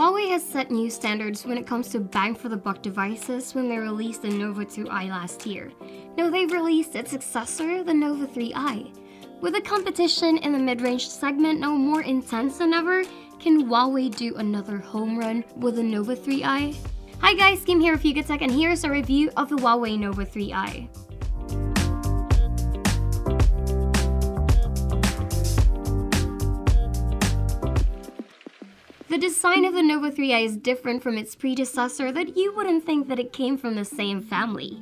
Huawei has set new standards when it comes to bang-for-the-buck devices when they released the Nova 2i last year. Now they've released its successor, the Nova 3i. With the competition in the mid-range segment now more intense than ever, can Huawei do another home run with the Nova 3i? Hi guys, Kim here with Tech, and here's a review of the Huawei Nova 3i. The design of the Nova 3i is different from its predecessor that you wouldn't think that it came from the same family.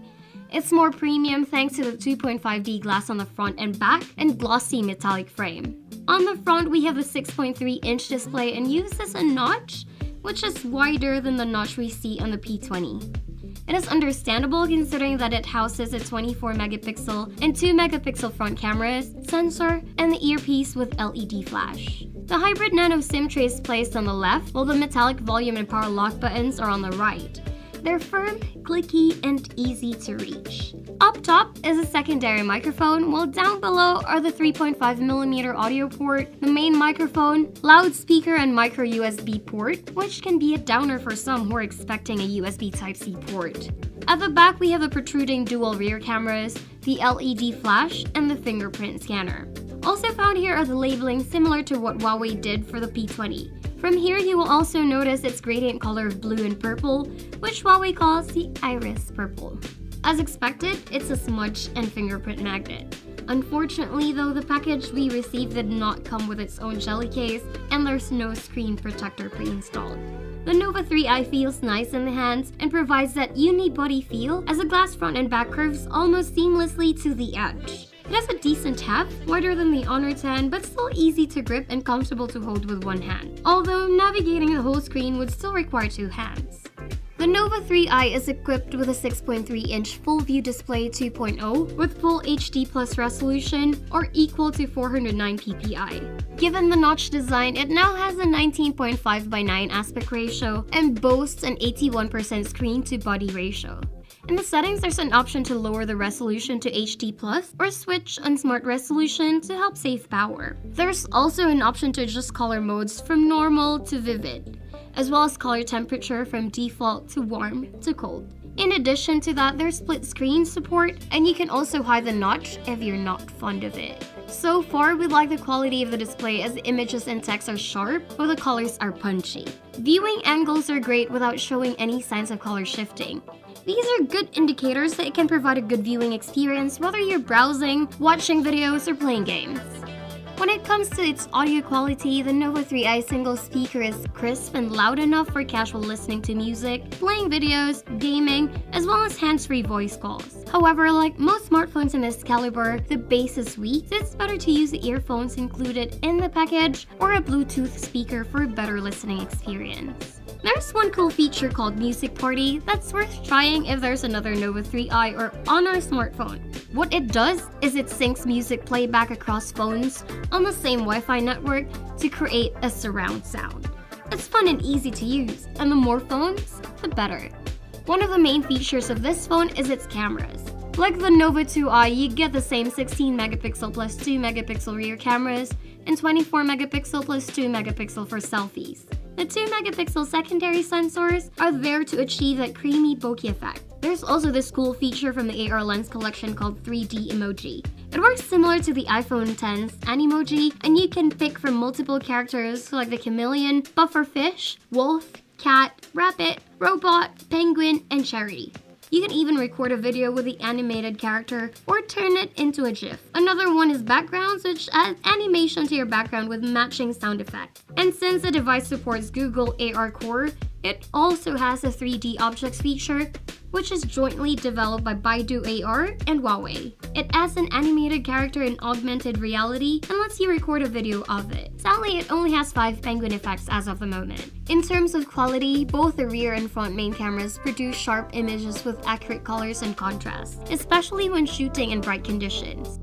It's more premium thanks to the 2.5D glass on the front and back and glossy metallic frame. On the front, we have a 6.3-inch display and uses a notch, which is wider than the notch we see on the P20. It is understandable considering that it houses a 24-megapixel and 2-megapixel front cameras, sensor, and the earpiece with LED flash. The hybrid nano SIM tray is placed on the left, while the metallic volume and power lock buttons are on the right. They're firm, clicky, and easy to reach. Up top is a secondary microphone, while down below are the 3.5mm audio port, the main microphone, loudspeaker, and micro USB port, which can be a downer for some who are expecting a USB Type-C port. At the back, we have the protruding dual rear cameras, the LED flash, and the fingerprint scanner. Also found here are the labeling similar to what Huawei did for the P20. From here, you will also notice its gradient color of blue and purple, which Huawei calls the iris purple. As expected, it's a smudge and fingerprint magnet. Unfortunately though, the package we received did not come with its own jelly case, and there's no screen protector pre-installed. The Nova 3i feels nice in the hands and provides that unibody feel as the glass front and back curves almost seamlessly to the edge. It has a decent heft, wider than the Honor 10, but still easy to grip and comfortable to hold with one hand, although navigating the whole screen would still require two hands. The Nova 3i is equipped with a 6.3-inch full-view display 2.0 with full HD+ resolution or equal to 409 ppi. Given the notch design, it now has a 19.5:9 aspect ratio and boasts an 81% screen-to-body ratio. In the settings, there's an option to lower the resolution to HD+ or switch on Smart Resolution to help save power. There's also an option to adjust color modes from normal to vivid, as well as color temperature from default to warm to cold. In addition to that, there's split screen support, and you can also hide the notch if you're not fond of it. So far, we like the quality of the display as the images and text are sharp, while the colors are punchy. Viewing angles are great without showing any signs of color shifting. These are good indicators that it can provide a good viewing experience whether you're browsing, watching videos, or playing games. When it comes to its audio quality, the Nova 3i single speaker is crisp and loud enough for casual listening to music, playing videos, gaming, as well as hands-free voice calls. However, like most smartphones in this caliber, the bass is weak, so it's better to use the earphones included in the package or a Bluetooth speaker for a better listening experience. There's one cool feature called Music Party that's worth trying if there's another Nova 3i or on our smartphone. What it does is it syncs music playback across phones on the same Wi-Fi network to create a surround sound. It's fun and easy to use, and the more phones, the better. One of the main features of this phone is its cameras. Like the Nova 2i, you get the same 16-megapixel plus 2-megapixel rear cameras and 24-megapixel plus 2-megapixel for selfies. The 2-megapixel secondary sensors are there to achieve that creamy bokeh effect. There's also this cool feature from the AR lens collection called 3D emoji. It works similar to the iPhone X's Animoji, and you can pick from multiple characters like the chameleon, pufferfish, wolf, cat, rabbit, robot, penguin, and cherry. You can even record a video with the animated character or turn it into a GIF. Another one is backgrounds, which adds animation to your background with matching sound effects. And since the device supports Google AR Core, it also has a 3D objects feature, which is jointly developed by Baidu AR and Huawei. It adds an animated character in augmented reality and lets you record a video of it. Sadly, it only has 5 penguin effects as of the moment. In terms of quality, both the rear and front main cameras produce sharp images with accurate colors and contrast, especially when shooting in bright conditions.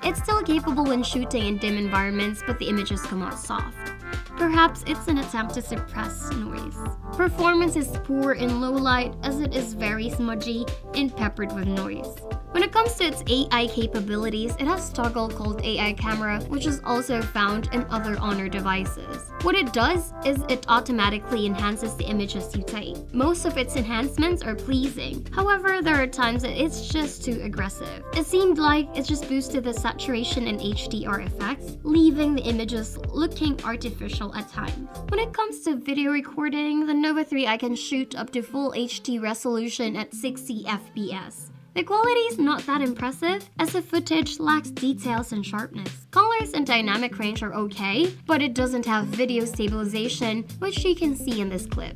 It's still capable when shooting in dim environments, but the images come out soft. Perhaps it's an attempt to suppress noise. Performance is poor in low light as it is very smudgy and peppered with noise. When it comes to its AI capabilities, it has toggle called AI camera, which is also found in other Honor devices. What it does is it automatically enhances the images you take. Most of its enhancements are pleasing. However, there are times that it's just too aggressive. It seemed like it just boosted the saturation and HDR effects, leaving the images looking artificial at times. When it comes to video recording, the Nova 3i can shoot up to full HD resolution at 60 FPS. The quality is not that impressive as the footage lacks details and sharpness. Colors and dynamic range are okay, but it doesn't have video stabilization, which you can see in this clip.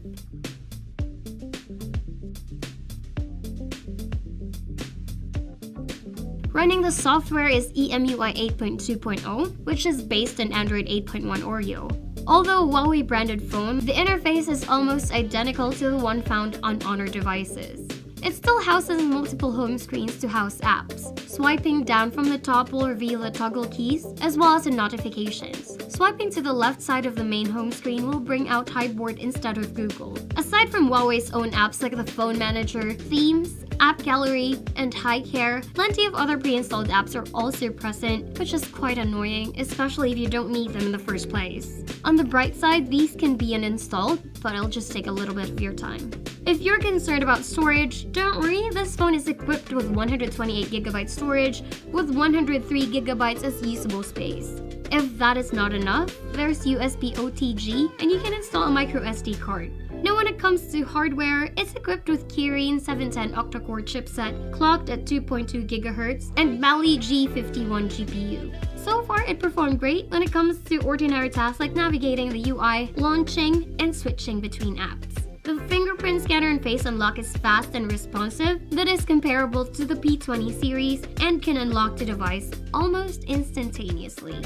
Running the software is EMUI 8.2.0, which is based on Android 8.1 Oreo. Although Huawei branded phone, the interface is almost identical to the one found on Honor devices. It still houses multiple home screens to house apps. Swiping down from the top will reveal the toggle keys, as well as the notifications. Swiping to the left side of the main home screen will bring out Highboard instead of Google. Aside from Huawei's own apps like the Phone Manager, Themes, App Gallery, and HiCare, plenty of other pre-installed apps are also present, which is quite annoying, especially if you don't need them in the first place. On the bright side, these can be uninstalled, but it'll just take a little bit of your time. If you're concerned about storage, don't worry, this phone is equipped with 128GB storage with 103GB as usable space. If that is not enough, there's USB OTG and you can install a microSD card. Now when it comes to hardware, it's equipped with Kirin 710 octa-core chipset clocked at 2.2 GHz and Mali G51 GPU. So far, it performed great when it comes to ordinary tasks like navigating the UI, launching, and switching between apps. The fingerprint scanner and face unlock is fast and responsive, that is comparable to the P20 series and can unlock the device almost instantaneously.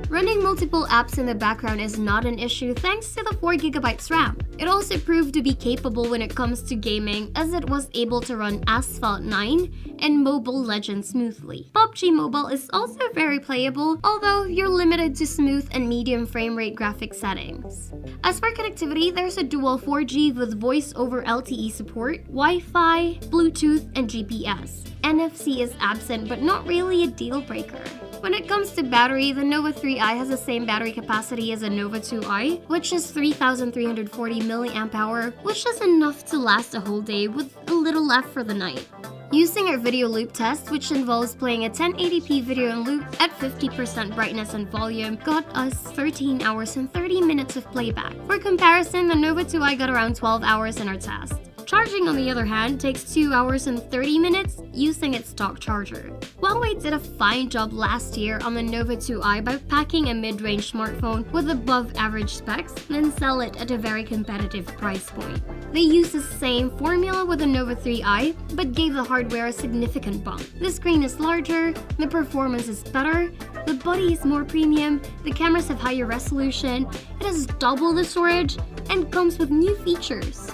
Running multiple apps in the background is not an issue thanks to the 4GB RAM. It also proved to be capable when it comes to gaming as it was able to run Asphalt 9 and Mobile Legends smoothly. PUBG Mobile is also very playable, although you're limited to smooth and medium frame rate graphic settings. As for connectivity, there's a dual 4G with voice over LTE support, Wi-Fi, Bluetooth, and GPS. NFC is absent but not really a deal breaker. When it comes to battery, the Nova 3i has the same battery capacity as a Nova 2i, which is 3,340 mAh, which is enough to last a whole day with a little left for the night. Using our video loop test, which involves playing a 1080p video in loop at 50% brightness and volume, got us 13 hours and 30 minutes of playback. For comparison, the Nova 2i got around 12 hours in our test. Charging, on the other hand, takes 2 hours and 30 minutes using its stock charger. Huawei did a fine job last year on the Nova 2i by packing a mid-range smartphone with above-average specs, then sell it at a very competitive price point. They used the same formula with the Nova 3i, but gave the hardware a significant bump. The screen is larger, the performance is better, the body is more premium, the cameras have higher resolution, it has double the storage, and comes with new features.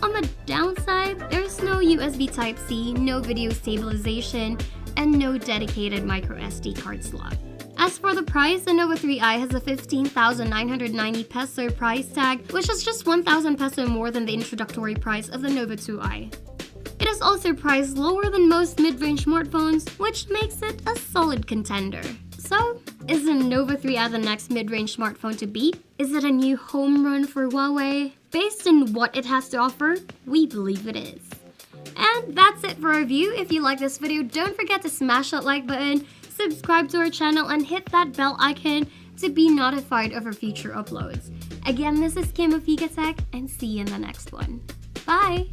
On the downside, there's no USB Type-C, no video stabilization, and no dedicated microSD card slot. As for the price, the Nova 3i has a 15,990 peso price tag, which is just 1,000 peso more than the introductory price of the Nova 2i. It is also priced lower than most mid-range smartphones, which makes it a solid contender. So, is the Nova 3i the next mid-range smartphone to beat? Is it a new home run for Huawei? Based on what it has to offer, we believe it is. And that's it for our review. If you like this video, don't forget to smash that like button, subscribe to our channel, and hit that bell icon to be notified of our future uploads. Again, this is Kim of Tech, and see you in the next one. Bye!